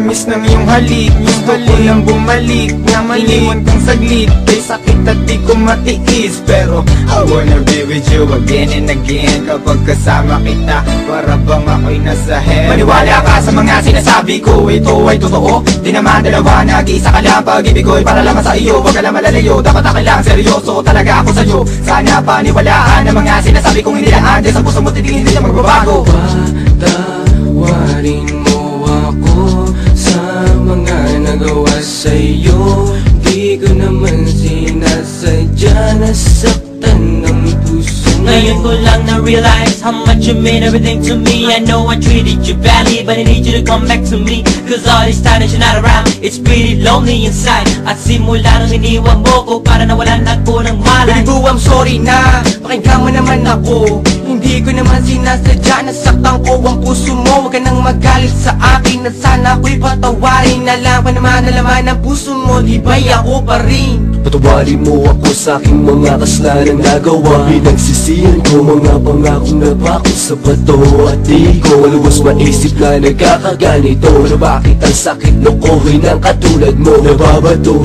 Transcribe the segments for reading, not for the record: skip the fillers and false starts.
tamis ng iyong halik. Gusto ko lang bumalik na iniwan kong saglit. Kay sakit at di ko matiis, pero I wanna be with you again and again. Kapag kasama kita, para bang ako'y nasa heaven. Maniwala ka sa mga sinasabi ko, ito ay totoo. Di naman dalawa, nag-iisa ka lang. Pag-ibig ko'y para lamang sa iyo, wag ka lang malalayo. Dapat akin lang, seryoso talaga ako sa'yo. Sana paniwalaan ang mga sinasabi kong hindi laan. Dahil sa puso mo titingin, hindi na magbabago. Patawarin mo ako sa mga nagawa sa'yo. Di ko naman sinasadya, nasaktan ng puso mo. Ngayon ko lang na-realize how much you mean everything to me. I know I treated you badly, but I need you to come back to me. Cause all this time that you're not around, it's pretty lonely inside. At simula nung iniwan mo ko, para nawalan ako ng malay. Baby boo, I'm sorry na, pakinggan mo naman ako. Hindi ko naman sinasadya, nasaktan ko ang puso mo. Huwag ka nang magalit sa akin, at sana ako'y patawarin. Alam pa naman na laman ng puso mo, di ba'y ako pa rin? Patawarin mo ako sa aking mga kasalanan nagawa. Pinagsisihan ko mga pangakong napako sa bato. At di ko maluwas maisip na nagkakaganito. Na bakit ang sakit lokohin ng katulad mo? Nababato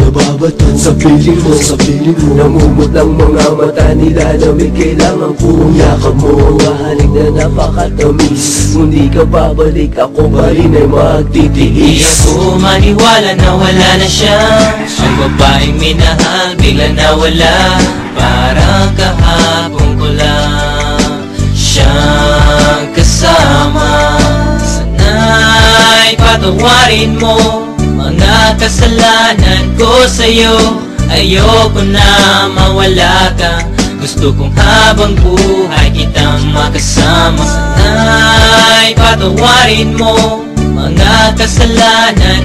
sa piling mo, namumot ng mga mata nila na may kailangan kong yakap mo. Mahalik na napakatamis, kung di ka babalik ako pa rin ay magtitiis. Di ako maniwala na wala na siya. Ang babaeng minahal bigla nawala. Parang kahapon ko lang siyang kasama. Sana'y patawarin mo mga kasalanan ko sa'yo. Ayoko na mawala ka, gusto kong habang buhay kitang makasama. Sana'y patawarin mo mga kasalanan